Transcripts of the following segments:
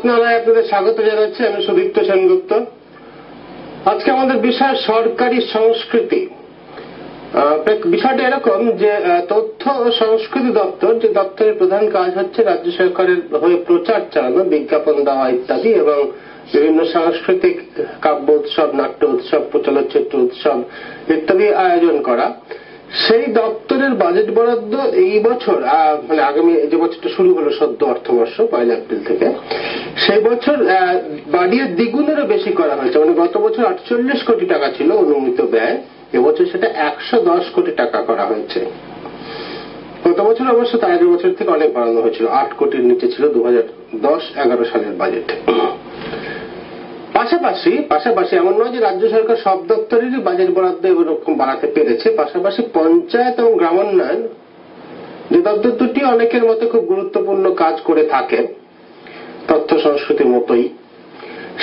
রত্নালয় আপনাদের স্বাগত জানাচ্ছি। আমি সুদীপ্ত সেনগুপ্ত। আজকে আমাদের বিষয় সরকারি সংস্কৃতি। বিষয়টা এরকম যে তথ্য ও সংস্কৃতি দপ্তর, যে দপ্তরের প্রধান কাজ হচ্ছে রাজ্য সরকারের হয়ে প্রচার চালানো, বিজ্ঞাপন দেওয়া ইত্যাদি, এবং বিভিন্ন সাংস্কৃতিক কাব্য উৎসব, নাট্য উৎসব, চলচ্চিত্র উৎসব ইত্যাদি আয়োজন করা। সেই দপ্তরের বাজেট বরাদ্দ এই বছর, মানে আগামী যে বছরটা শুরু হলো সদ্য অর্থবর্ষ 1 এপ্রিল থেকে, সেই বছর বাড়িয়ে দ্বিগুণেরও বেশি করা হয়েছে। মানে গত বছর 48 কোটি টাকা ছিল অনুমিত ব্যয়, এবছর সেটা 110 কোটি টাকা করা হয়েছে। গত বছর অবশ্য তার আগের বছর থেকে অনেক বাড়ানো হয়েছিল, 8 কোটির নিচে ছিল 2010-11 সালের বাজেট। পাশাপাশি এমন নয় যে রাজ্য সরকার সব দপ্তরেরই বাজেট বরাদ্দ এরকম বাড়াতে পেরেছে। পাশাপাশি পঞ্চায়েত এবং গ্রামোন্নয়ন, যে দপ্তর দুটি অনেকের মতে খুব গুরুত্বপূর্ণ কাজ করে থাকে তথ্য সংস্কৃতির মতোই,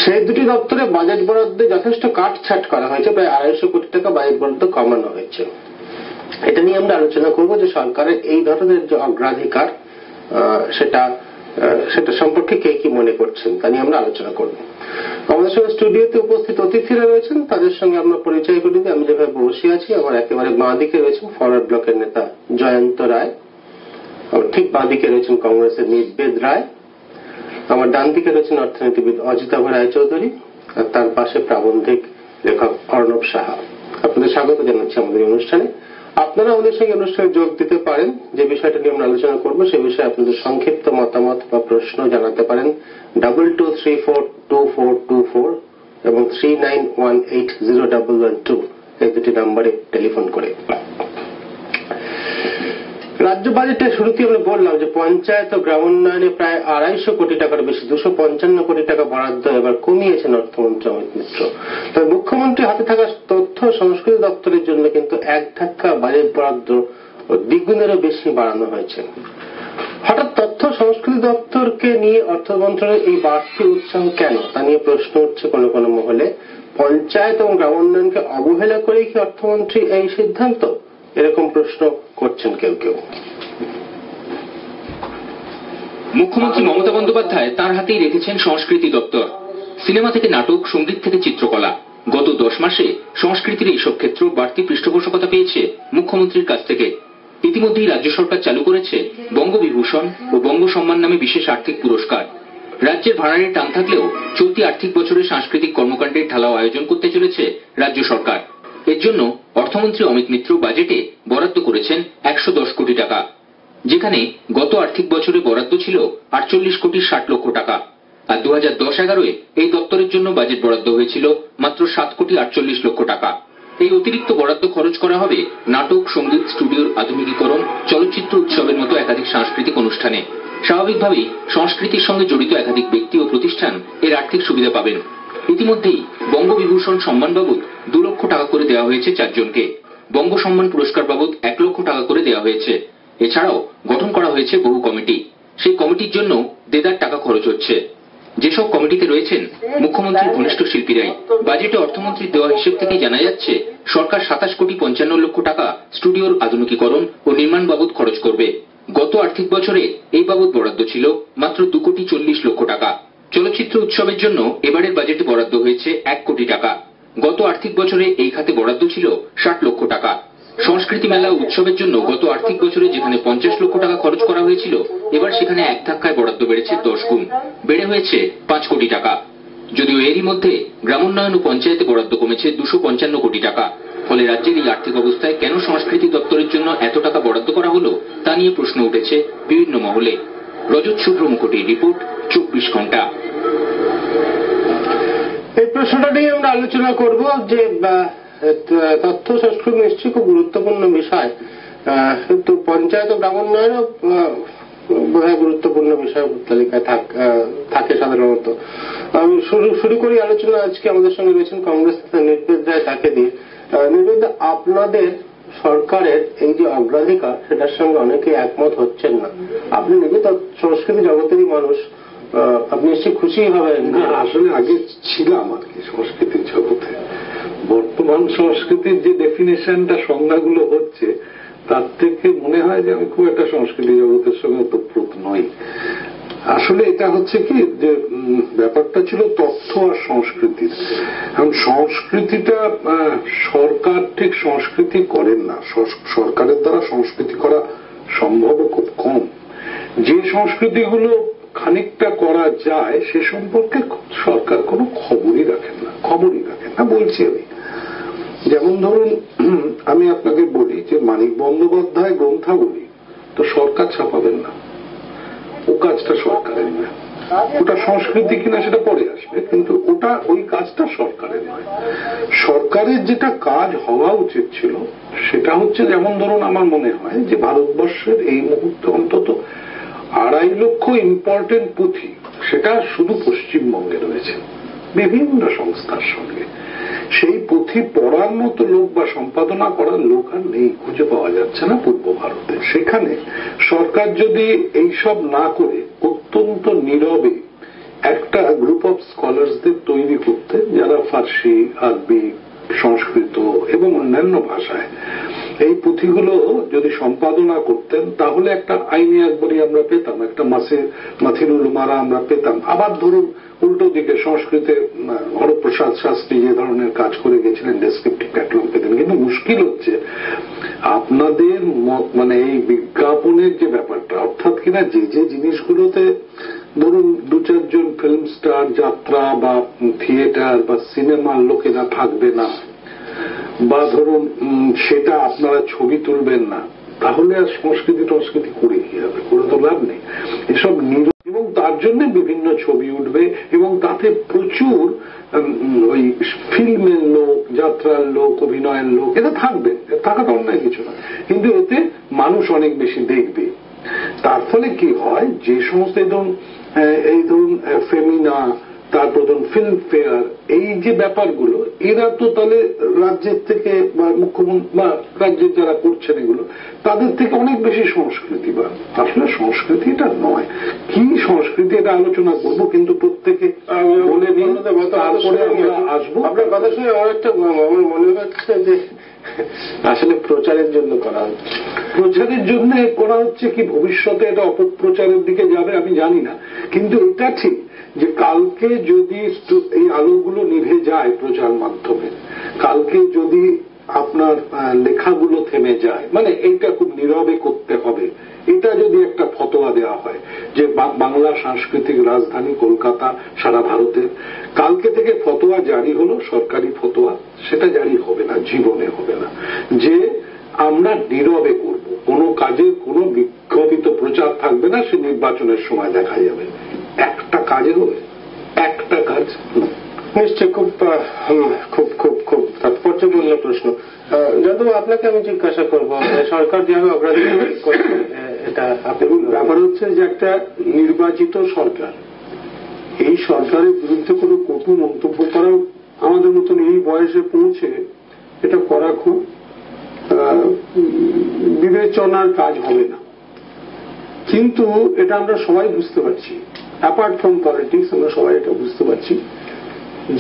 সেই দুটি দপ্তরে বাজেট বরাদ্দে যথেষ্ট কাটছাট করা হয়েছে। প্রায় 250 কোটি টাকা বাজেট বরাদ্দ কমানো হয়েছে। এটা নিয়ে আমরা আলোচনা করব যে সরকারের এই ধরনের যে অগ্রাধিকার, সেটা সম্পর্কে কে কি মনে করছেন তা নিয়ে আমরা আলোচনা করব। আমাদের সঙ্গে স্টুডিওতে উপস্থিত অতিথিরা রয়েছেন, তাদের সঙ্গে আমরা পরিচয় করি দিই। আমি যেভাবে বসে আছি, আমার একেবারে বাঁ দিকে রয়েছেন ফরওয়ার্ড ব্লকের নেতা জয়ন্ত রায়, আমার ঠিক বাঁ দিকে রয়েছেন কংগ্রেসের নির্বেদ রায়, আমার ডান দিকে রয়েছেন অর্থনীতিবিদ অজিতাভ রায়চৌধুরী, আর তার পাশে প্রাবন্ধিক লেখক অর্ণব সাহা। আপনাদের স্বাগত জানাচ্ছি আমাদের অনুষ্ঠানে। আপনারা আমাদের সঙ্গে অনুষ্ঠানে যোগ দিতে পারেন। যে বিষয়টা নিয়ে আমরা আলোচনা করবো সে বিষয়ে আপনাদের সংক্ষিপ্ত মতামত বা প্রশ্ন জানাতে পারেন 22342424 এবং 39180112 এই দুটি নম্বরে টেলিফোন করে। রাজ্য বাজেটে শুরুতে আমরা বললাম যে পঞ্চায়েত ও গ্রামোন্নয়নে প্রায় 250 কোটি টাকার বেশি, 255 কোটি টাকা বরাদ্দ এবার কমিয়েছেন অর্থমন্ত্রী অমিত মিত্র। তবে মুখ্যমন্ত্রীর হাতে থাকা তথ্য সংস্কৃতি দপ্তরের জন্য কিন্তু এক ধাক্কা বাজেট বরাদ্দ দ্বিগুণেরও বেশি বাড়ানো হয়েছে। হঠাৎ তথ্য সংস্কৃতি দপ্তরকে নিয়ে অর্থ মন্ত্রণালয়ের এই বাড়তি উৎসাহ কেন, তা নিয়ে প্রশ্ন উঠছে কোনো কোনো মহলে। পঞ্চায়েত এবং গ্রামোন্নয়নকে অবহেলা করেই কি অর্থমন্ত্রী এই সিদ্ধান্ত, এরকম প্রশ্ন করছেন কেউ কেউ। মুখ্যমন্ত্রী মমতা বন্দ্যোপাধ্যায় তার হাতেই রেখেছেন সংস্কৃতি দপ্তর। সিনেমা থেকে নাটক, সঙ্গীত থেকে চিত্রকলা, গত 10 মাসে সংস্কৃতির এইসব ক্ষেত্র বাড়তি পৃষ্ঠপোষকতা পেয়েছে মুখ্যমন্ত্রীর কাছ থেকে। ইতিমধ্যেই রাজ্য সরকার চালু করেছে বঙ্গবিভূষণ ও বঙ্গ সম্মান নামে বিশেষ আর্থিক পুরস্কার। রাজ্যের ভাড়ারের টান থাকলেও চলতি আর্থিক বছরে সাংস্কৃতিক কর্মকাণ্ডের ঢালাও আয়োজন করতে চলেছে রাজ্য সরকার। এর জন্য অর্থমন্ত্রী অমিত মিত্র বাজেটে বরাদ্দ করেছেন 110 কোটি টাকা, যেখানে গত আর্থিক বছরে বরাদ্দ ছিল 48 কোটি 60 লক্ষ টাকা। আর 2010-11-এ এই দপ্তরের জন্য বাজেট বরাদ্দ হয়েছিল মাত্র 7 কোটি 48 লক্ষ টাকা। এই অতিরিক্ত বরাদ্দ খরচ করা হবে নাটক, সঙ্গীত স্টুডিওর আধুনিকীকরণ, চলচ্চিত্র উৎসবের মতো একাধিক সাংস্কৃতিক অনুষ্ঠানে। স্বাভাবিকভাবেই সংস্কৃতির সঙ্গে জড়িত একাধিক ব্যক্তি ও প্রতিষ্ঠান এর আর্থিক সুবিধা পাবেন। ইতিমধ্যেই বঙ্গবিভূষণ সম্মান বাবদ 2 লক্ষ টাকা করে দেওয়া হয়েছে 4 জনকে। বঙ্গ সম্মান পুরস্কার বাবদ 1 লক্ষ টাকা করে দেওয়া হয়েছে। এছাড়াও গঠন করা হয়েছে বহু কমিটি, সেই কমিটির জন্য দেদার টাকা খরচ হচ্ছে। যেসব কমিটিতে রয়েছেন মুখ্যমন্ত্রীর ঘনিষ্ঠ শিল্পীরাই। বাজেটে অর্থমন্ত্রীর দেওয়া হিসেব থেকে জানা যাচ্ছে সরকার 27 কোটি 55 লক্ষ টাকা স্টুডিওর আধুনিকীকরণ ও নির্মাণ বাবদ খরচ করবে। গত আর্থিক বছরে এই বাবদ বরাদ্দ ছিল মাত্র 2 কোটি 40 লক্ষ টাকা। চলচ্চিত্র উৎসবের জন্য এবারের বাজেটে বরাদ্দ হয়েছে 1 কোটি টাকা। গত আর্থিক বছরে এই খাতে বরাদ্দ ছিল 60 লক্ষ টাকা। সংস্কৃতি মেলা উৎসবের জন্য গত আর্থিক বছরে যেখানে 50 লক্ষ টাকা খরচ করা হয়েছিল, এবার সেখানে এক ধাক্কায় বরাদ্দ বেড়েছে 10 গুণ, বেড়ে হয়েছে 5 কোটি টাকা। যদিও এরই মধ্যে গ্রামোন্নয়ন ও পঞ্চায়েতে বরাদ্দ কমেছে 255 কোটি টাকা। ফলে রাজ্যের এই আর্থিক অবস্থায় কেন সংস্কৃতি দপ্তরের জন্য এত টাকা বরাদ্দ করা হলো তা নিয়ে প্রশ্ন উঠেছে বিভিন্ন মহলে। রজত শুভ্র মুখোটির রিপোর্ট, 24 ঘন্টা। এই প্রশ্নটা নিয়ে আমরা আলোচনা করব যে তথ্য সংস্কৃতি নিশ্চয়ই খুব গুরুত্বপূর্ণ বিষয়, কিন্তু পঞ্চায়েত ও গ্রামোন্নয়নও বোধহয় গুরুত্বপূর্ণ বিষয় তালিকায় থাকে সাধারণত। আমি শুরু করি আলোচনা। আজকে আমাদের সঙ্গে রয়েছেন কংগ্রেস নেতা নির্বেদ রায়, তাকে দিয়ে। নির্বেদ, আপনাদের সরকারের এই যে অগ্রাধিকার, সেটার সঙ্গে অনেকে একমত হচ্ছেন না। আপনি নিজে সংস্কৃতি জগতেরই মানুষ, আপনি নিশ্চয়ই খুশি হবেন। আসলে আগে ছিলাম আর কি সংস্কৃতির জগতে। বর্তমান সংস্কৃতির যে ডেফিনেশনটা, সংজ্ঞাগুলো হচ্ছে, তার থেকে মনে হয় যে আমি খুব একটা সংস্কৃতি জগতের সঙ্গে ওতপ্রোত নই। আসলে এটা হচ্ছে কি যে ব্যাপারটা ছিল তথ্য আর সংস্কৃতির। এখন সংস্কৃতিটা সরকার ঠিক সংস্কৃতি করেন না, সরকারের দ্বারা সংস্কৃতি করা সম্ভব খুব কম। যে সংস্কৃতিগুলো খানিকটা করা যায় সে সম্পর্কে সরকার কোনো খবরই রাখেন না বলছি আমি। যেমন ধরুন আমি আপনাকে বলি যে মানিক বন্দ্যোপাধ্যায় গ্রন্থাবলী তো সরকার ছাপাবেন না, ও কাজটা সরকারের নয়। ওটা সংস্কৃতি কিনা সেটা পরে আসবে, কিন্তু ওটা ওই কাজটা সরকারের নয়। সরকারের যেটা কাজ হওয়া উচিত ছিল সেটা হচ্ছে, যেমন ধরুন আমার মনে হয় যে ভারতবর্ষের এই মুহূর্তে অন্তত 2.5 লক্ষ ইম্পর্টেন্ট পুঁথি সেটা শুধু পশ্চিমবঙ্গে রয়েছে বিভিন্ন সংস্থার সঙ্গে। সেই পুঁথি পড়ার মতো লোক বা সম্পাদনা করার লোক আর নেই, খুঁজে পাওয়া যাচ্ছে না পূর্ব ভারতে। সেখানে সরকার যদি এইসব না করে অত্যন্ত নীরবে একটা গ্রুপ অফ স্কলার্সদের তৈরি করতে, যারা ফার্সি, আরবি, সংস্কৃত এবং অন্যান্য ভাষায় এই পুঁথিগুলো যদি সম্পাদনা করতেন, তাহলে একটা আইনি আকবরী আমরা পেতাম, একটা মাথিনুল মারা আমরা পেতাম। আবার ধরুন উল্টো দিকে সংস্কৃতে হরপ্রসাদ শাস্ত্রী যে ধরনের কাজ করে গেছিলেন, ডেসক্রিপটিভ ক্যাটালগ পেতেন। কিন্তু মুশকিল হচ্ছে আপনাদের মানে এই বিজ্ঞাপনের যে ব্যাপারটা, অর্থাৎ কিনা যে জিনিসগুলোতে ধরুন 2-4 জন ফিল্ম স্টার, যাত্রা বা থিয়েটার বা সিনেমার লোকেরা থাকবে না, বা ধরুন সেটা আপনারা ছবি তুলবেন না, তাহলে আর সংস্কৃতি করে কি হবে? করে তো লাভ নেই। এসব এবং তার জন্য বিভিন্ন ছবি উঠবে এবং তাতে প্রচুর ওই ফিল্মের লোক, যাত্রার লোক, অভিনয়ের লোক এটা থাকবে, থাকাটা অন্যায় কিছু না, কিন্তু এতে মানুষ অনেক বেশি দেখবে। তার ফলে কি হয়, যে সমস্ত এই ধরুন ফেমিনা, তারপর ধরুন ফিল্ম ফেয়ার, এই যে ব্যাপারগুলো, এরা তো তাহলে রাজ্যের থেকে বা মুখ্যমন্ত্রী বা রাজ্যের যারা করছেন এগুলো, তাদের থেকে অনেক বেশি সংস্কৃতিবান। আসলে সংস্কৃতি এটা নয়। কি সংস্কৃতি এটা আলোচনা করবো, কিন্তু প্রত্যেকে বলে দিন, তারপরে আমরা আসবো। আপনার কথা শুনে আমার মনে হচ্ছে যে আসলে প্রচারের জন্য করা হচ্ছে। প্রচারের জন্য করা হচ্ছে কি ভবিষ্যতে এটা অপপ্রচারের দিকে যাবে আমি জানি না, কিন্তু এটা ঠিক যে কালকে যদি এই আলোগুলো নিভে যায় প্রচার মাধ্যমে, কালকে যদি আপনার লেখাগুলো থেমে যায়, মানে এইটা খুব নীরবে করতে হবে, এটা যদি একটা ফতোয়া দেওয়া হয় যে বাংলা সাংস্কৃতিক রাজধানী কলকাতা সারা ভারতের, কালকে থেকে ফতোয়া জারি হলো, সরকারি ফতোয়া, সেটা জারি হবে না, জীবনে হবে না, যে আমরা নীরবে করব, কোনো কাজের কোনো বিজ্ঞাপিত প্রচার থাকবে না, সে নির্বাচনের সময় দেখা যাবে। একটা কাজে হবে, একটা কাজ। নিশ্চয় খুব খুব খুব খুব তাৎপর্যপূর্ণ প্রশ্ন। যাদব, আপনাকে আমি জিজ্ঞাসা করবো, সরকার যেভাবে অগ্রাধিকার করছে, এটা ব্যাপার হচ্ছে যে একটা নির্বাচিত সরকার, এই সরকারের বিরুদ্ধে কোনো কটু মন্তব্য করা আমাদের মতন এই বয়সে পৌঁছে এটা করা খুব বিবেচনার কাজ হবে না। কিন্তু এটা আমরা সবাই বুঝতে পারছি, অ্যাপার্ট ফ্রম পলিটিক্স আমরা সবাই এটা বুঝতে পারছি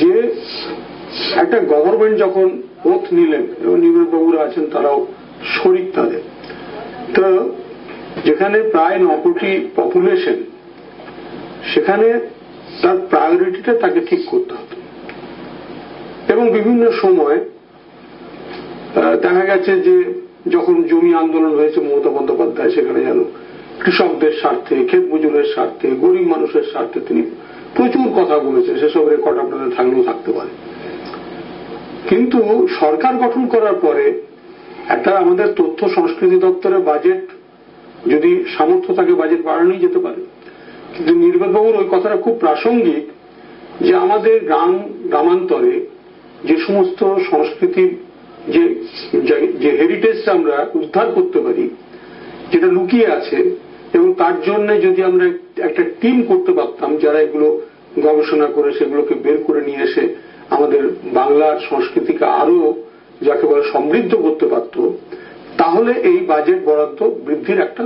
যে একটা গভর্নমেন্ট যখন ওথ নিলেন, এবং নির্মলবাবুরা আছেন তারাও শরিক তাদের, তো যেখানে প্রায় 9 কোটি পপুলেশন, সেখানে তার প্রায়োরিটিটা তাকে ঠিক করতে হবে। এবং বিভিন্ন সময় দেখা গেছে যে যখন জমি আন্দোলন হয়েছে মমতা বন্দ্যোপাধ্যায় সেখানে যেন কৃষকদের স্বার্থে, ক্ষেত মজুরের স্বার্থে, গরিব মানুষের স্বার্থে তিনি প্রচুর কথা বলেছেন, সেসব রেকর্ড আপনাদের থাকলেও থাকতে পারে। কিন্তু সরকার গঠন করার পরে একটা আমাদের তথ্য সংস্কৃতি দপ্তরের বাজেট যদি সামর্থ্য থাকে বাজেট বাড়ানোই যেতে পারে, কিন্তু নির্মলবাবুর ওই কথাটা খুব প্রাসঙ্গিক যে আমাদের গ্রামান্তরে যে সমস্ত সংস্কৃতির যে হেরিটেজটা আমরা উদ্ধার করতে পারি, যেটা লুকিয়ে আছে, এবং তার জন্য যদি আমরা একটা টিম করতে পারতাম যারা এগুলো গবেষণা করে সেগুলোকে বের করে নিয়ে এসে আমাদের বাংলার সংস্কৃতিকে আরো যাকে বলে সমৃদ্ধ করতে পারত, তাহলে এই বাজেট বরাদ্দ বৃদ্ধির একটা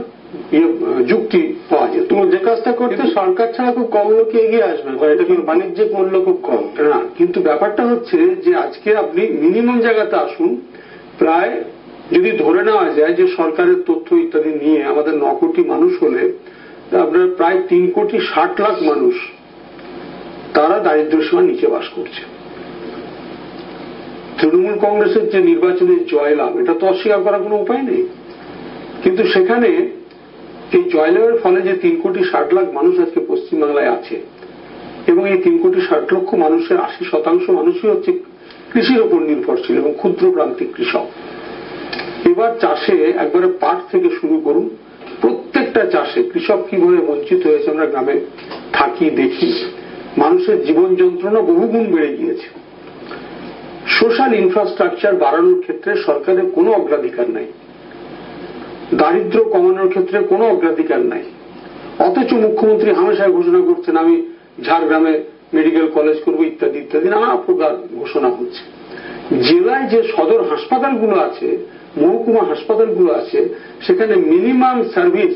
যুক্তি পাওয়া যেত। যে কাজটা করতে সরকার ছাড়া খুব কম লোকে এগিয়ে আসবে, এটা কিন্তু বাণিজ্যিক মূল্য খুব কম না। কিন্তু ব্যাপারটা হচ্ছে যে আজকে আপনি মিনিমাম জায়গাতে আসুন, প্রায় যদি ধরে নেওয়া যায় যে সরকারের তথ্য ইত্যাদি নিয়ে আমাদের 9 কোটি মানুষ হলে আপনার প্রায় 3,60,00,000 মানুষ তারা দারিদ্র্যসীমার নিচে বাস করছে। তৃণমূল কংগ্রেসের যে নির্বাচনের জয়লাভ, এটা তো অস্বীকার করার কোনো উপায় নেই, কিন্তু সেখানে এই জয়লাভের ফলে যে 3,60,00,000 মানুষ আজকে পশ্চিমবাংলায় আছে এবং এই 3,60,00,000 মানুষের 80% মানুষই হচ্ছে কৃষির উপর নির্ভরশীল এবং ক্ষুদ্র প্রান্তিক কৃষক। এবার চাষে একবারে পাট থেকে শুরু করুন, প্রত্যেকটা চাষে কৃষক কিভাবে বঞ্চিত হয়েছে আমরা গ্রামে থাকি দেখি। মানুষের জীবন যন্ত্রণা বহুগুণ বেড়ে গিয়েছে। সোশ্যাল ইনফ্রাস্ট্রাকচার বাড়ানোর ক্ষেত্রে সরকারের কোনো অগ্রাধিকার নাই, দারিদ্র্য কমানোর ক্ষেত্রে কোনো অগ্রাধিকার নাই, অথচ মুখ্যমন্ত্রী হামেশায় ঘোষণা করছেন আমি ঝাড়গ্রামে মেডিকেল কলেজ করব ইত্যাদি ইত্যাদি নানা প্রকার ঘোষণা হচ্ছে। জেলায় যে সদর হাসপাতালগুলো আছে, মহকুমা হাসপাতালগুলো আছে, সেখানে মিনিমাম সার্ভিস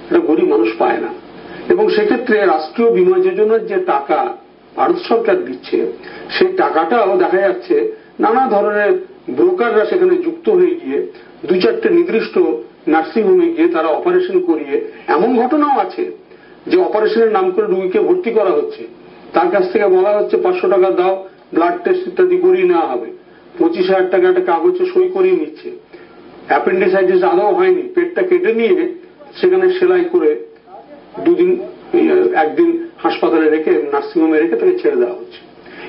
এটা গরিব মানুষ পায় না এবং সেক্ষেত্রে রাষ্ট্রীয় বীমা যোজনার যে টাকা ভারত সরকার দিচ্ছে সেই টাকাটাও দেখা যাচ্ছে নানা ধরনের ব্রোকাররা সেখানে যুক্ত হয়ে গিয়ে 2-4টে নির্দিষ্ট নার্সিংহোমে গিয়ে তারা অপারেশন করিয়ে, এমন ঘটনাও আছে যে অপারেশনের নাম করে রোগীকে ভর্তি করা হচ্ছে, তার কাছ থেকে বলা হচ্ছে 500 টাকা দাও, ব্লাড টেস্ট ইত্যাদি করিয়ে নেওয়া হবে, 25,000 টাকা একটা কাগজে সই করিয়ে নিচ্ছে। অ্যাপেন্ডিসাইটিস আদৌ হয়নি, পেটটা কেটে নিয়ে সেখানে সেলাই করে 1 দিন হাসপাতালে রেখে নার্সিংহোমে রেখে তাকে ছেড়ে দেওয়া হচ্ছে।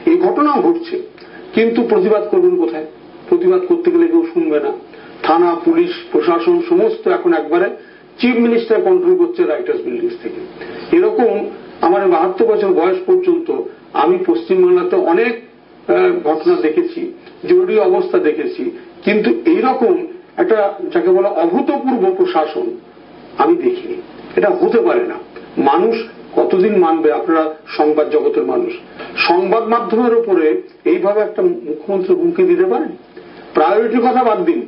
এই ঘটনাও ঘটছে, কিন্তু প্রতিবাদ করবেন কোথায়? প্রতিবাদ করতে গেলে কেউ শুনবে না। থানা, পুলিশ, প্রশাসন সমস্ত এখন একবারে চিফ মিনিস্টার কন্ট্রোল করছে রাইটার্স বিল্ডিংস থেকে। এরকম আমার 72 বছর বয়স পর্যন্ত আমি পশ্চিমবাংলাতে অনেক ঘটনা দেখেছি, জরুরি অবস্থা দেখেছি, কিন্তু এইরকম একটা যাকে বলা অভূতপূর্ব প্রশাসন আমি দেখিনি। এটা হতে পারে না। মানুষ কতদিন মানবে? আপনারা সংবাদ জগতের মানুষ, সংবাদ মাধ্যমের উপরে এইভাবে একটা মুখ্যমন্ত্রী হুমকি দিতে পারেন? প্রায়োরিটির কথা বাদ দিন,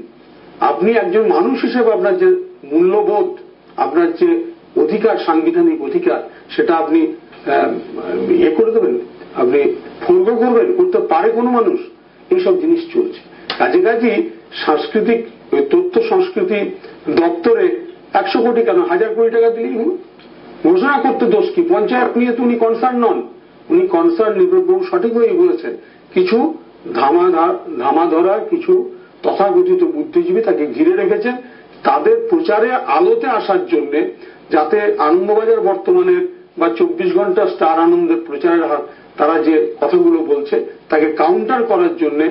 আপনি একজন মানুষ হিসেবে আপনার যে মূল্যবোধ, আপনার যে অধিকার, সাংবিধানিক অধিকার, সেটা আপনি করে দেবেন, আপনি ফর্গ করবেন? করতে পারে কোনো মানুষ? এইসব জিনিস চলছে। কাজে সাংস্কৃতিক তথ্য সংস্কৃতি দপ্তরে 100 কোটি কেন 1000 কোটি টাকা দিলেই ঘোষণা করতে দোষ কি? পঞ্চায়েত নিয়ে তো উনি কনসার্ন নন, উনি কনসার্ন নির্ভরবাবু সঠিকভাবেই বলেছেন, কিছু ধামাধরা কিছু তথাকথিত বুদ্ধিজীবী তাকে ঘিরে রেখেছেন তাদের প্রচারে আলোতে আসার জন্য, যাতে আনন্দবাজার বর্তমানের বা 24 ঘন্টা স্টার আনন্দের প্রচারের হার তারা যে কথাগুলো বলছে তাকে কাউন্টার করার জন্য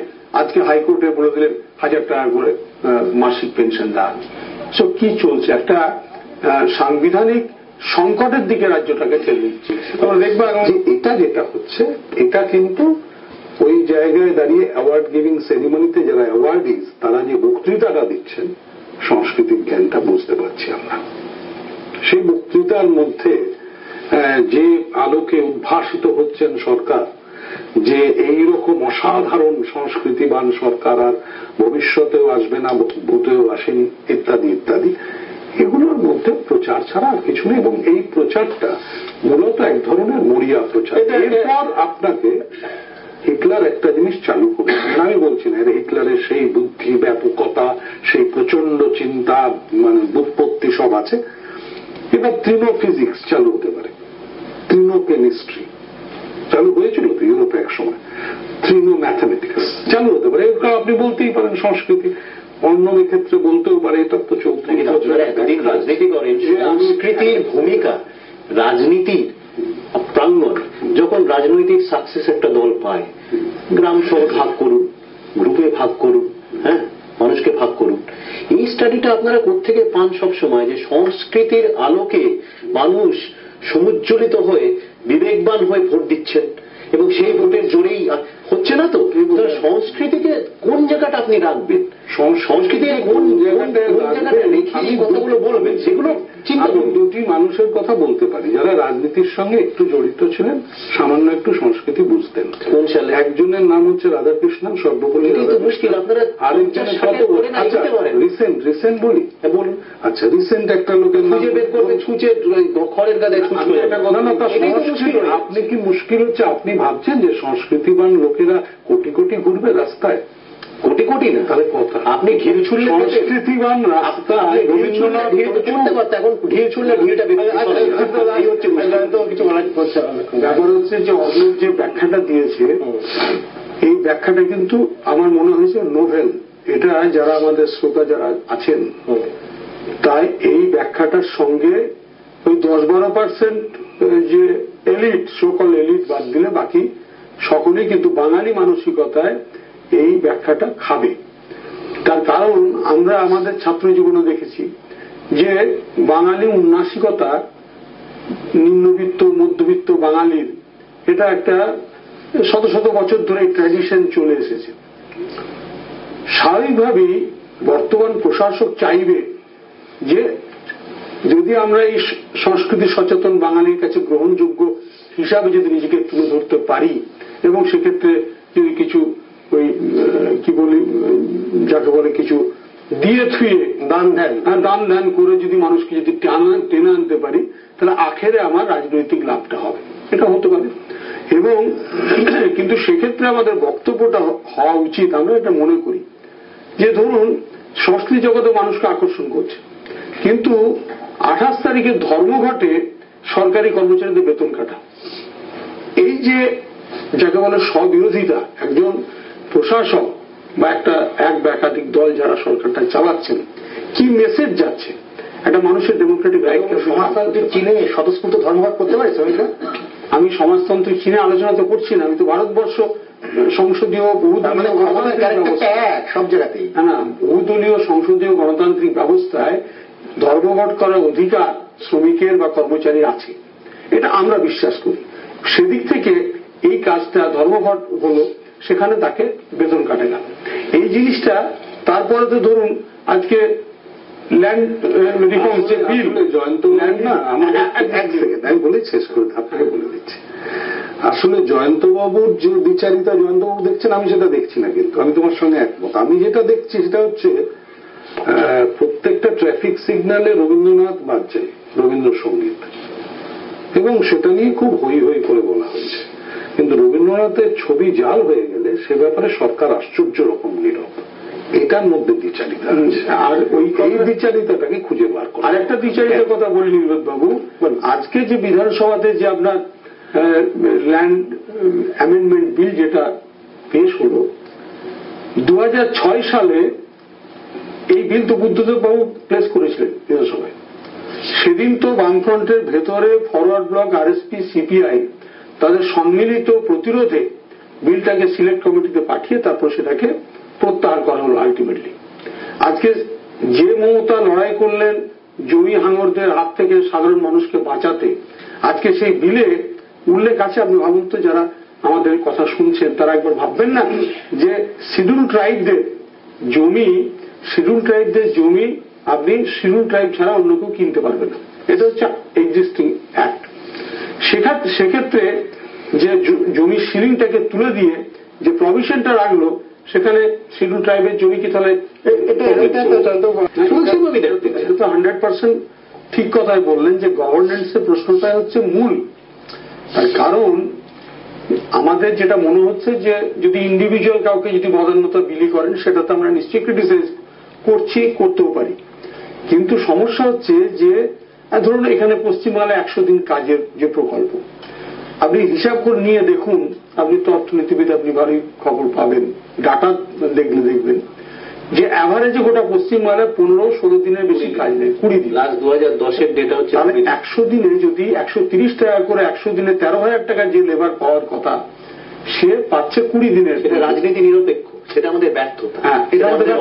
আজকে হাইকোর্টে বলে দিলেন 1000 টাকা করে মাসিক পেনশন দেওয়া। সব কি চলছে? একটা সাংবিধানিক সংকটের দিকে রাজ্যটাকে ঠেলে দিচ্ছে। তোমরা দেখবে এটা যেটা হচ্ছে, এটা কিন্তু ওই জায়গায় দাঁড়িয়ে অ্যাওয়ার্ড গিভিং সেরিমনিতে যারা অ্যাওয়ার্ডিজ তারা যে বক্তৃতাটা দিচ্ছেন, সাংস্কৃতিক জ্ঞানটা বুঝতে পারছি আমরা। সেই বক্তৃতার মধ্যে যে আলোকে উদ্ভাসিত হচ্ছেন সরকার, যে এইরকম অসাধারণ সংস্কৃতিবান সরকার আর ভবিষ্যতেও আসবে না, ভূতেও আসেনি ইত্যাদি ইত্যাদি, এগুলোর মধ্যে প্রচার ছাড়া আর কিছু নেই। এবং এই প্রচারটা মূলত এক ধরনের মরিয়া প্রচার। এরপর আপনাকে হিটলার একটা জিনিস চালু করেছেন, আমি বলছি না, হিটলারের সেই বুদ্ধি, ব্যাপকতা, সেই প্রচন্ড চিন্তা, মানে বুৎপত্তি সব আছে। এবার তৃণ ফিজিক্স চালু হতে পারে, তৃণ কেমিস্ট্রি চালু হয়েছিল তো ইউরোপে এক সময়, তৃণ ম্যাথামেটিক্স চালু হতে পারে। এগুলো আপনি বলতেই পারেন সংস্কৃতি, অন্য ক্ষেত্রে বলতেও পারে। এটা তো 34 বছর এতদিন রাজনীতি করেন, সংস্কৃতির ভূমিকা রাজনীতির প্রাঙ্গণ, যখন রাজনৈতিক সাকসেস একটা দল পায়, গ্রাম শহর ভাগ করুন, গ্রুপে ভাগ করুন, হ্যাঁ, মানুষকে ভাগ করুন। এই স্টাডিটা আপনারা কোত্থেকে পান সব সময়, যে সংস্কৃতির আলোকে মানুষ সমুজ্জ্বলিত হয়ে বিবেকবান হয়ে ভোট দিচ্ছেন এবং সেই ভোটের জোরেই হচ্ছে না তো? সংস্কৃতিকে কোন জায়গাটা আপনি রাখবেন, সংস্কৃতির কোন জায়গাটা রেখে এই কথাগুলো বলবেন, সেগুলো চিন্তা করুন। দুটি মানুষের কথা বলতে পারি যারা রাজনীতির সঙ্গে একটু জড়িত ছিলেন, সামান্য একটু সংস্কৃতি বুঝতেন। কোন সালে? একজনের নাম হচ্ছে রাধাকৃষ্ণন, সর্বপল্লী। মুশকিল, আপনারা আরেকজনের রিসেন্ট বলি, বলুন। আচ্ছা, রিসেন্ট একটা লোকের খুঁজে বের করবে, ছুঁচে খড়ের গায়ে ছুঁচে। আপনি কি মুশকিল হচ্ছে? আপনি ভাবছেন যে সংস্কৃতিবান লোকেরা কোটি কোটি ঘুরবে রাস্তায়? কোটি কোটি না, তাহলে কথা আপনি ঢিল ছুড়লে সংস্কৃতিবান রাস্তা রবীন্দ্রনাথ ছুটতে পারত, এখন ঢিল ছুড়লে ঢিলটা কিছু বলার করছে। ব্যাপার হচ্ছে যে অর্ণব যে ব্যাখ্যাটা দিয়েছে, এই ব্যাখ্যাটা কিন্তু আমার মনে হয়েছে নোভেল। এটা যারা আমাদের শ্রোতা যারা আছেন, তাই এই ব্যাখ্যাটার সঙ্গে ওই 10-12% যে এলিট, সকল এলিট বাদ দিলে বাকি সকলেই কিন্তু বাঙালি মানসিকতায় এই ব্যাখ্যাটা খাবে। তার কারণ আমরা আমাদের ছাত্র জীবনে দেখেছি যে বাঙালি উন্নাসিকতা, নিম্নবিত্ত মধ্যবিত্ত বাঙালির এটা একটা শত শত বছর ধরে ট্র্যাডিশন চলে এসেছে। স্বাভাবিকভাবেই বর্তমান প্রশাসক চাইবে যে যদি আমরা এই সংস্কৃতি সচেতন বাঙালির কাছে গ্রহণযোগ্য হিসাবে যদি নিজেকে তুলে ধরতে পারি, এবং সেক্ষেত্রে যদি কিছু ওই কি বলি যাকে বলে কিছু দিয়ে থুয়ে দান ধ্যান করে যদি মানুষকে যদি টেনে আনতে পারি, তাহলে আখেরে আমার রাজনৈতিক লাভটা হবে, এটা হতে পারে। এবং কিন্তু সেক্ষেত্রে আমাদের বক্তব্যটা হওয়া উচিত, আমরা এটা মনে করি যে ধরুন সংস্কৃতি জগতে মানুষকে আকর্ষণ করছে, কিন্তু 28 তারিখে ধর্মঘটে সরকারি কর্মচারীদের বেতন কাটা, এই যে যাকে বলে স্ববিরোধিতা, একজন প্রশাসক বা এক বা একাধিক দল যারা সরকারটা চালাচ্ছেন, কি মেসেজ যাচ্ছে একটা মানুষের ডেমোক্রেটিক রাইট। সমাজতান্ত্রিক চীনে স্বতঃস্ফূর্ত ধর্মঘট করতে পারে শ্রমিকরা? আমি সমাজতান্ত্রিক চীনে আলোচনা তো করছি না, আমি তো ভারতবর্ষ সংসদীয় সব জায়গাতেই বহুদলীয় সংসদীয় গণতান্ত্রিক ব্যবস্থায় ধর্মঘট করার অধিকার শ্রমিকের বা কর্মচারীর আছে, এটা আমরা বিশ্বাস করি। সেদিক থেকে এই কাজটা ধর্মঘট হলো, সেখানে তাকে বেতন কাটে না, এই জিনিসটা। তারপরে তো ধরুন আজকে ল্যান্ড রিফর্ম যে বিল, জয়ন্ত ল্যান্ড না, আমার এক সেকেন্ড আমি বলে শেষ করে আপনাকে বলে দিচ্ছি। আসলে জয়ন্তবাবুর যে বিচারিতা জয়ন্তবাবু দেখছেন, আমি সেটা দেখছি না, কিন্তু আমি তোমার সঙ্গে একমত। আমি যেটা দেখছি সেটা হচ্ছে প্রত্যেকটা ট্রাফিক সিগন্যালে রবীন্দ্রনাথ বাজছে, রবীন্দ্রসঙ্গীত, এবং সেটা নিয়ে খুব হই হই করে বলা হয়েছে। কিন্তু রবীন্দ্রনাথের ছবি জাল হয়ে গেলে সে ব্যাপারে সরকার আশ্চর্য রকম নীরব, এটার মধ্যে দ্বিচারিতা আছে। আর ওই দ্বিচারিতাটাকে খুঁজে বার করে। আর একটা দ্বিচারিতার কথা বলি নির্বোধ বাবু, আজকে যে বিধানসভাতে যে আপনার ল্যান্ড অ্যামেন্ডমেন্ট বিল যেটা পেশ হলো, 2006 সালে এই বিল তো বুদ্ধদেব বাবু প্লেস করেছিলেন বিধানসভায়। সেদিন তো বামফ্রন্টের ভেতরে ফরওয়ার্ড ব্লক, আরএসপি, সিপিআই তাদের সম্মিলিত প্রতিরোধে বিলটাকে সিলেক্ট কমিটিতে পাঠিয়ে তারপর সেটাকে প্রত্যাহার করা হলো আলটিমেটলি। আজকে যে মমতা লড়াই করলেন জমি হাঙরদের হাত থেকে সাধারণ মানুষকে বাঁচাতে, আজকে সেই বিলে উল্লেখ আছে। আপনি ভাবুন তো, যারা আমাদের কথা শুনছেন তারা একবার ভাববেন না যে শিডিউল ট্রাইবদের জমি আপনি শিডিউল ট্রাইব ছাড়া অন্য কেউ কিনতে পারবেন না, এটা হচ্ছে এক্সিস্টিং অ্যাক্ট। সেক্ষেত্রে যে জমি সিলিংটাকে তুলে দিয়ে যে প্রভিশনটা রাখলো, সেখানে শিডিউল ট্রাইবের জমি কি তাহলে 100% ঠিক কথাই বললেন যে গভর্নেন্সের প্রশ্নটাই হচ্ছে মূল। তার কারণ আমাদের যেটা মনে হচ্ছে যে যদি ইন্ডিভিজুয়াল কাউকে যদি প্রাধান্যতা বিলি করেন, সেটা তো আমরা নিশ্চয়ই ক্রিটিসাইজ করতেও পারি, কিন্তু সমস্যা হচ্ছে যে ধরুন এখানে পশ্চিমবাংলায় 100 দিন কাজের যে প্রকল্প, আপনি হিসাব করে নিয়ে দেখুন, আপনি তো অর্থনীতিবিদ, আপনি ভালোই খবর পাবেন, ডাটা দেখবেন যে অ্যাভারেজে গোটা পশ্চিমবাংলায় 15-16 দিনের বেশি কাজ নেই, 20 দিন। লাস্ট 2010-এর ডেটা হচ্ছে। তাহলে 100 দিনে যদি 130 টাকা করে 100 দিনে 13,000 টাকা যে লেবার পাওয়ার কথা, সে পাচ্ছে 20 দিনের। সেটা রাজনীতি নিরপেক্ষ, সেটা আমাদের ব্যর্থতা। হ্যাঁ, এটা আমাদের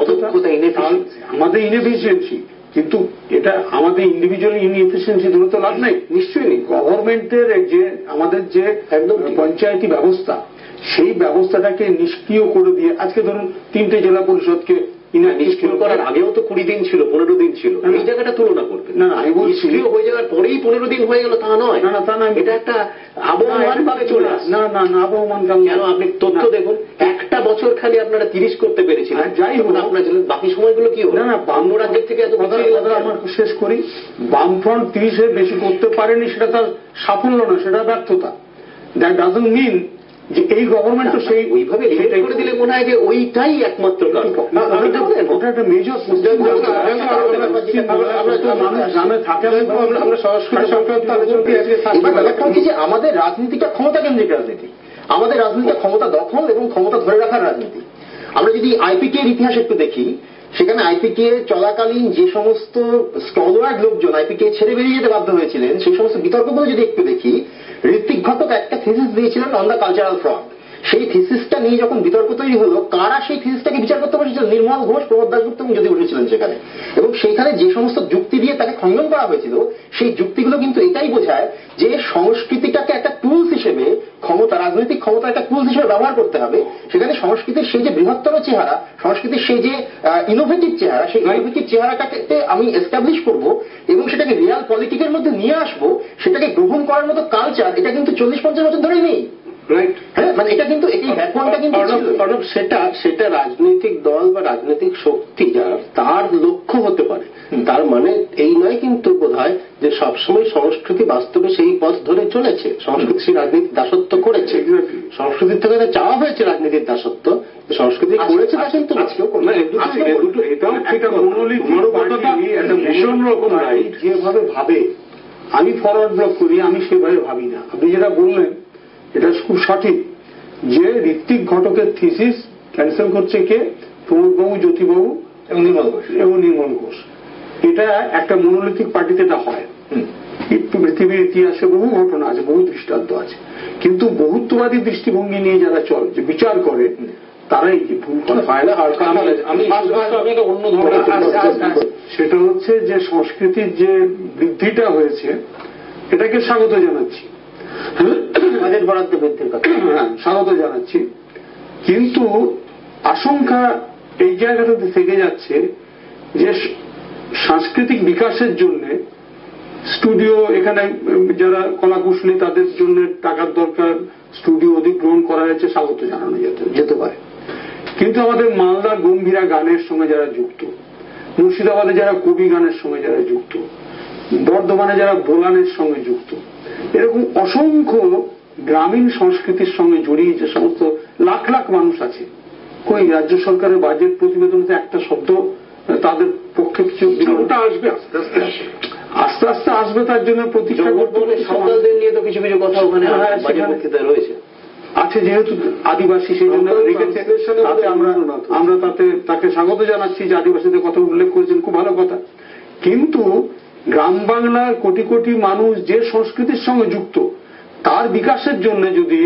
আমাদের ইনএফিসিয়েন্সি। কিন্তু এটা আমাদের ইন্ডিভিজুয়াল ইনএফিসিয়েন্সি ধরে তো লাভ নাই, নিশ্চয়ই নেই। গভর্নমেন্টের যে আমাদের যে একদম পঞ্চায়েতি ব্যবস্থা, সেই ব্যবস্থাটাকে নিষ্ক্রিয় করে দিয়ে আজকে ধরুন 3টে জেলা পরিষদকে নিষ্ক্রিয় করার আগেও তো 20 দিন ছিল, 15 দিন ছিল, এই জায়গাটা তুলনা করবে না। আমি বলছি নিষ্ক্রিয় হয়ে যাওয়ার পরেই 15 দিন হয়ে গেল তা নয়। না তা না, এটা একটা আবহমান ভাবে চলে আসে। না আবহমান কেন? আপনি তথ্য দেখুন, একটা বছর খালি আপনারা 30 করতে পেরেছিলেন, যাই হোক আপনার বাকি সময়গুলো কি হলো? না বাম রাজ্যের থেকে এত আমার শেষ করি। বামফ্রন্ট 30-এর বেশি করতে পারেনি, সেটা তার সাফল্য না, সেটা ব্যর্থতা। দ্যাট ডাজন্ট মিন যে এই গভর্নমেন্ট তো সেই ওইভাবে লিমিট করে দিলে মনে হয় যে ওইটাই একমাত্র কারণ। ওটা একটা মেজর গ্রামে থাকে। আমরা সংস্কৃতি সংক্রান্ত ব্যাপারটা হচ্ছে যে আমাদের রাজনীতিটা ক্ষমতা কেন্দ্রিক রাজনীতি, আমাদের রাজনীতিটা ক্ষমতা দখল এবং ক্ষমতা ধরে রাখার রাজনীতি। আমরা যদি আইপিকে এর ইতিহাস একটু দেখি, সেখানে আইপিকে চলাকালীন যে সমস্ত স্টলওয়ার্ড লোকজন আইপিকে ছেড়ে বেরিয়ে যেতে বাধ্য হয়েছিলেন, সেই সমস্ত বিতর্কগুলো যদি একটু দেখি, ঋত্বিক ঘটক একটা থিসিস দিয়েছিলেন অন দ্য কালচারাল ফ্রন্ট। সেই থিসিসটা নিয়ে যখন বিতর্ক তৈরি হলো, কারা সেই থিসিসটাকে বিচার করতে বসেছিলেন? নির্মল ঘোষ, প্রমোদ দাশগুপ্ত এবং যদি উঠেছিলেন সেখানে। এবং সেইখানে যে সমস্ত যুক্তি দিয়ে তাকে খণ্ডন করা হয়েছিল, সেই যুক্তিগুলো কিন্তু এটাই বোঝায় যে সংস্কৃতিটাকে একটা টুলস হিসেবে ক্ষমতা, রাজনৈতিক ক্ষমতা একটা টুলস হিসেবে ব্যবহার করতে হবে। সেখানে সংস্কৃতির সেই যে বৃহত্তর চেহারা, সংস্কৃতির সেই যে ইনোভেটিভ চেহারা, সেই ইনোভেটিভ চেহারাটাকে আমি এস্টাবলিশ করব এবং সেটাকে রিয়াল পলিটিকের মধ্যে নিয়ে আসবো, সেটাকে গ্রহণ করার মতো কালচার এটা কিন্তু 40-50 বছর ধরেই নেই। রাইট, হ্যাঁ, মানে এটা কিন্তু এই ব্যাকগ্রাউন্ডটা কিন্তু সেটা রাজনৈতিক দল বা রাজনৈতিক শক্তি যার, তার লক্ষ্য হতে পারে। তার মানে এই নয় কিন্তু বোধহয় যে সবসময় সংস্কৃতি বাস্তবে সেই পথ ধরে চলেছে। সংস্কৃতি সেই রাজনীতির দাসত্ব করেছে, সংস্কৃতির থেকে চাওয়া হয়েছে রাজনীতির দাসত্ব, সংস্কৃতি করেছে তা কিন্তু আজকেও ভীষণ রকম যেভাবে ভাবে। আমি ফরওয়ার্ড ব্লক করি, আমি সেভাবে ভাবি না। আপনি যেটা বললেন এটা খুব সঠিক, যে ঋত্বিক ঘটকের থিসিস ক্যান্সেল করছে কে? প্রমোদবাবু, জ্যোতিবাবু এবং নির্মল ঘোষ। এটা একটা মনোলিথিক পার্টিতে এটা হয়। পৃথিবীর ইতিহাসে বহু ঘটনা আছে, বহু দৃষ্টান্ত আছে, কিন্তু বহুত্ববাদী দৃষ্টিভঙ্গি নিয়ে যারা চলে, যে বিচার করে, তারাই যে ভুল হয় না। আর অন্য ধরনের সেটা হচ্ছে যে সংস্কৃতির যে বৃদ্ধিটা হয়েছে, এটাকে স্বাগত জানাচ্ছি, বাজেট বরাদ্দ বৃদ্ধির কথা স্বাগত জানাচ্ছি। কিন্তু আশঙ্কা এই জায়গাটাতে থেকে যাচ্ছে যে সাংস্কৃতিক বিকাশের জন্য স্টুডিও, এখানে যারা কলাকুশলী তাদের জন্য টাকার দরকার, স্টুডিও অধিগ্রহণ করা হয়েছে, স্বাগত জানানো যেতে পারে। কিন্তু আমাদের মালদার গম্ভীরা গানের সঙ্গে যারা যুক্ত, মুর্শিদাবাদে যারা কবি গানের সঙ্গে যারা যুক্ত, বর্ধমানে যারা বোলানের সঙ্গে যুক্ত, এরকম অসংখ্য গ্রামীণ সংস্কৃতির সঙ্গে জড়িয়ে যে সমস্ত লাখ লাখ মানুষ আছে, কই রাজ্য সরকারের বাজেট প্রতিবেদনতে একটা শব্দ তাদের পক্ষে কিছু বিরোধটা আসবে, আস্তে আস্তে আসবে। তার জন্য প্রতীক্ষা করতে হবে। সাঁওতালদের নিয়ে তো কিছু কিছু কথা ওখানে রয়েছে আছে, যেহেতু আদিবাসী সেই জন্য রেখেছে। আমরা তাকে স্বাগত জানাচ্ছি যে আদিবাসীদের কথা উল্লেখ করেছেন, খুব ভালো কথা। কিন্তু গ্রাম বাংলার কোটি কোটি মানুষ যে সংস্কৃতির সঙ্গে যুক্ত, তার বিকাশের জন্য যদি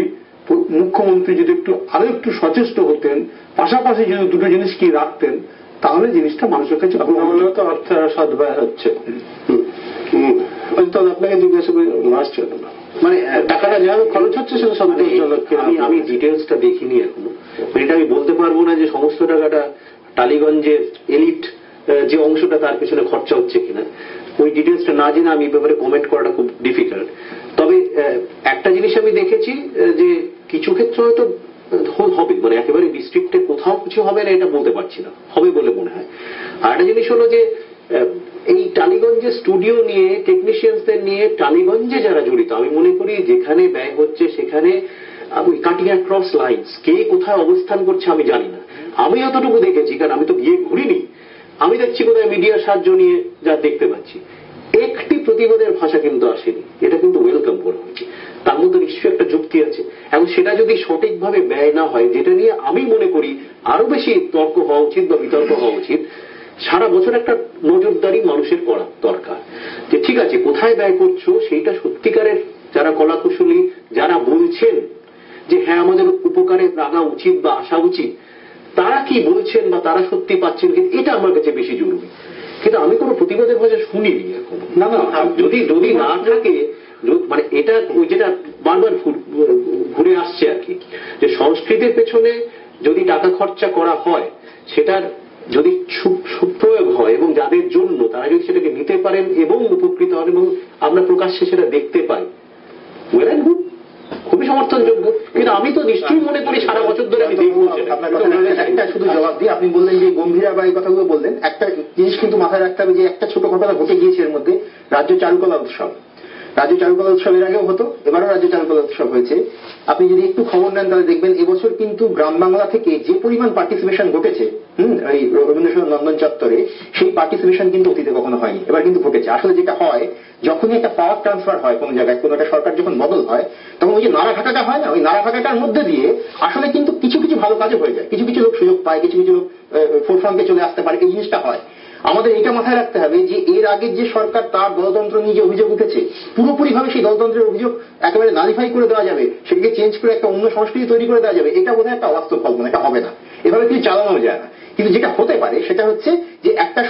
মুখ্যমন্ত্রী যদি আরো একটু সচেষ্ট হতেন, পাশাপাশি যদি দুটো জিনিস কি রাখতেন, তাহলে জিনিসটা মানুষের কাছে তো অর্থের সদ্ব্যয় হচ্ছে। আপনাকে জিজ্ঞাসা করি, আসছে মানে টাকাটা যেভাবে খরচ হচ্ছে সেটা সব আমি ডিটেলসটা দেখিনি এখনো। এটা আমি বলতে পারবো না যে সমস্ত টাকাটা টালিগঞ্জের এলিট যে অংশটা তার পেছনে খরচা হচ্ছে কিনা। ওই ডিটেলসটা না জেনে আমি ব্যাপারে কমেন্ট করাটা খুব ডিফিকাল্ট। তবে একটা জিনিস আমি দেখেছি যে কিছু ক্ষেত্রে হয়তো হবে, মানে একেবারে ডিস্ট্রিক্টে কোথাও কিছু হবে না এটা বলতে পারছি না, হবে বলে মনে হয়। আর একটা জিনিস হলো যে এই টালিগঞ্জে স্টুডিও নিয়ে, টেকনিশিয়ানসদের নিয়ে টালিগঞ্জে যারা জড়িত, আমি মনে করি যেখানে ব্যয় হচ্ছে সেখানে কাটিং অ্যাক্রস লাইনস, কে কোথায় অবস্থান করছে আমি জানি না। আমি এতটুকু দেখেছি, কারণ আমি তো গিয়ে ঘুরিনি, আমি দেখছি কোথায় মিডিয়ার সাহায্য নিয়ে যা দেখতে পাচ্ছি, একটি প্রতিবাদের ভাষা কিন্তু আসেনি। এটা কিন্তু ওয়েলকাম করা হয়েছে, তার মধ্যে নিশ্চয়ই একটা যুক্তি আছে। এবং সেটা যদি সঠিকভাবে ব্যয় না হয়, যেটা নিয়ে আমি মনে করি আরো বেশি তর্ক হওয়া উচিত বা বিতর্ক হওয়া উচিত, সারা বছর একটা নজরদারি মানুষের করা দরকার যে ঠিক আছে কোথায় ব্যয় করছো, সেইটা সত্যিকারের যারা কলাকুশলী যারা বলছেন যে হ্যাঁ আমাদের উপকারে লাগা উচিত বা আসা উচিত, তারা কি বলছেন বা তারা সত্যি পাচ্ছেন, কিন্তু এটা আমার কাছে বেশি জরুরি। কিন্তু আমি কোনো প্রতিবাদের ভাষা শুনিনি এখন। না না, যদি না থাকে, মানে এটা ওই যেটা বারবার ঘুরে আসছে আর কি, যে সংস্কৃতির পেছনে যদি টাকা খরচা করা হয়, সেটার যদি সুপ্রয়োগ হয় এবং যাদের জন্য তারা যদি সেটাকে নিতে পারেন এবং উপকৃত হন এবং আমরা প্রকাশ্যে সেটা দেখতে পাই, ওয়েল অ্যান্ড গুড, খুবই সমর্থনযোগ্য। কিন্তু আমি তো নিশ্চয়ই মনে করি সারা বছর ধরে আমি দেখবো। একটা শুধু জবাব দিয়ে, আপনি বললেন যে গম্ভীরা বা এই কথাগুলো বললেন, একটা জিনিস কিন্তু মাথায় রাখতে হবে যে একটা ছোট ঘটনা ঘটে গিয়েছে এর মধ্যে, রাজ্য চারুকলা উৎসব। রাজ্য চারুকলা উৎসবের আগেও হতো, এবারও রাজ্য চারুকলা উৎসব হয়েছে। আপনি যদি একটু খবর নেন তাহলে দেখবেন এবছর কিন্তু গ্রাম বাংলা থেকে যে পরিমাণ পার্টিসিপেশন ঘটেছে এই রবীন্দ্রসদন নন্দন চত্বরে, সেই পার্টিসিপেশন কিন্তু অতীতে কখনো হয়নি, এবার কিন্তু ঘটেছে। আসলে যেটা হয়, যখনই একটা পাওয়ার ট্রান্সফার হয় কোনো জায়গায়, কোনো একটা সরকার যখন বদল হয়, তখন ওই যে নাড়া ফাঁকাটা হয় না, ওই নাড়া ফাঁকাটার মধ্যে দিয়ে আসলে কিন্তু কিছু কিছু ভালো কাজও হয়ে যায়, কিছু কিছু লোক সুযোগ পায়, কিছু কিছু লোক ফোরফ্রন্টে চলে আসতে পারে, এই জিনিসটা হয়। আমাদের এটা মাথায় রাখতে হবে যে এর আগের যে সরকার তার গণতন্ত্র নিয়ে যে অভিযোগ উঠেছে, পুরোপুরি ভাবে সেই গণতন্ত্রের অভিযোগ একেবারে নালিফাই করে দেওয়া যাবে, সেটাকে চেঞ্জ করে একটা অন্য সংস্কৃতি তৈরি করে দেওয়া যাবে, এটা বোধহয় একটা অবাস্তব কল্পনা, এটা হবে না, এভাবে কিছু চালানো যায় না। কিন্তু যেটা হতে পারে সেটা হচ্ছে যে একটা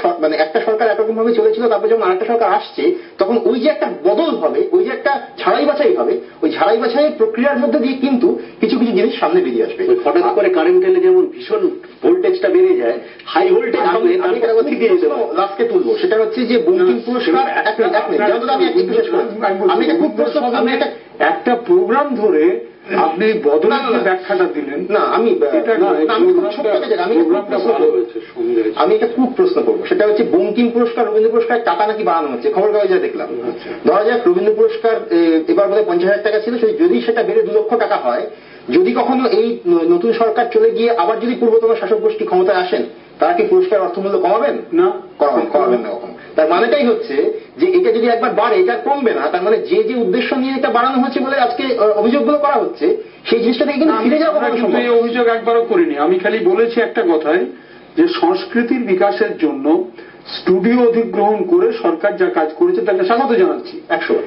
সরকার একরকম ভাবে চলেছিল, তারপর যখন আরেকটা সরকার আসছে, তখন ওই যে একটা বদল হবে, ওই যে একটা ছাড়াই বাছাই হবে, ওই ছাড়াই বাছাইয়ের প্রক্রিয়ার মধ্যে দিয়ে কিন্তু কিছু কিছু জিনিস সামনে বেরিয়ে আসবে। হঠাৎ করে কারেন্ট এলে যেমন ভীষণ ভোল্টেজটা বেড়ে যায়, হাই ভোল্টেজ হবে, আমি লাস্টে তুলবো, সেটা হচ্ছে যে বঙ্কিম পুরস্কার, আমি একটু শেষ করি, আমি একটা খুব প্রশ্ন, আমি একটা প্রোগ্রাম ধরে আপনি বদলের ব্যাখ্যাটা দিলেন না, আমি একটা খুব প্রশ্ন করবো, সেটা হচ্ছে বঙ্কিম পুরস্কার রবীন্দ্র পুরস্কার টাকা নাকি বাড়ানো হচ্ছে, খবর কাগজে দেখলাম। ধরা যাক রবীন্দ্র পুরস্কার এবার বোধহয় 50,000 টাকা ছিল, যদি সেটা বেড়ে 2 লক্ষ টাকা হয়, যদি কখনো এই নতুন সরকার চলে গিয়ে আবার যদি পূর্বতন শাসক গোষ্ঠী ক্ষমতায় আসেন, তারা কি পুরস্কার অর্থমূল্য কমাবেন? না, কমাবেন না কখন। তার মানেটাই হচ্ছে যে এটা যদি একবার বাড়ে, এটা কমবে না, তার মানে যে যে উদ্দেশ্য নিয়ে এটা বাড়ানো হচ্ছে বলে আজকে অভিযোগগুলো করা হচ্ছে, সেই জিনিসটা থেকে কিন্তু ফিরে যাওয়া সম্ভব। এই অভিযোগ একবারও করিনি, আমি খালি বলেছি একটা কথাই, যে সংস্কৃতির বিকাশের জন্য স্টুডিও অধিগ্রহণ করে সরকার যা কাজ করেছে তাকে স্বাগত জানাচ্ছি 100।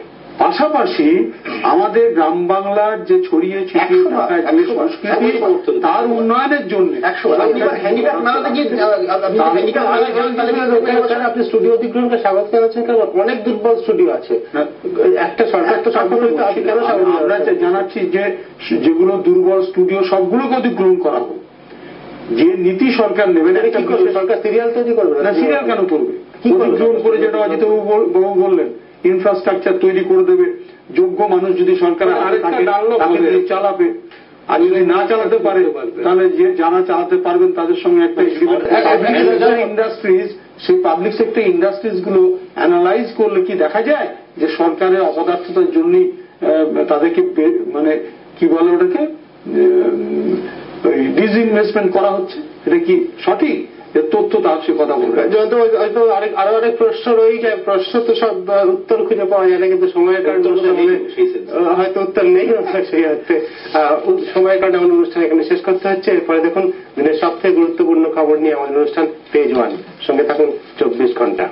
পাশাপাশি আমাদের গ্রাম বাংলার যে ছড়িয়ে ছিটিয়ে থাকা যে সংস্কৃতি, তার উন্নয়নের জন্য আপনি স্টুডিও অধিগ্রহণকে স্বাগত জানাচ্ছেন, কারণ অনেক দুর্বল স্টুডিও আছে, একটা সরকার তো আমরা জানাচ্ছি যে যেগুলো দুর্বল স্টুডিও সবগুলোকে অধিগ্রহণ করা হোক। যে নীতি সরকার নেবেন, সরকার সিরিয়াল তৈরি করবে না, সিরিয়াল কেন করবে? অধিগ্রহণ করে যেটা অজিত বাবু বললেন, ইনফ্রাস্ট্রাকচার তৈরি করে দেবে, যোগ্য মানুষ যদি সরকার চালাবে, আর যদি না চালাতে পারে তাহলে যে যারা চালাতে পারবেন তাদের সঙ্গে একটা ইন্ডাস্ট্রিজ, সেই পাবলিক সেক্টর ইন্ডাস্ট্রিজ গুলো অ্যানালাইজ করলে কি দেখা যায় যে সরকারের অপদার্থতার জন্যই তাদেরকে মানে কি বলে ওটাকে ডিসইনভেস্টমেন্ট করা হচ্ছে, এটা কি সঠিক? তথ্য তার সে কথা বলবে। আরো অনেক প্রশ্ন রয়ে যায়, প্রশ্ন তো সব উত্তর খুঁজে পাওয়া যায় না, কিন্তু সময়ের কারণে হয়তো উত্তর নেই, সেই অর্থে সময়ের কারণে আমাদের অনুষ্ঠান এখানে শেষ করতে হচ্ছে। এরপরে দেখুন দিনের সবথেকে গুরুত্বপূর্ণ খবর নিয়ে আমাদের অনুষ্ঠান পেজ 1, সঙ্গে থাকুন 24 ঘন্টা।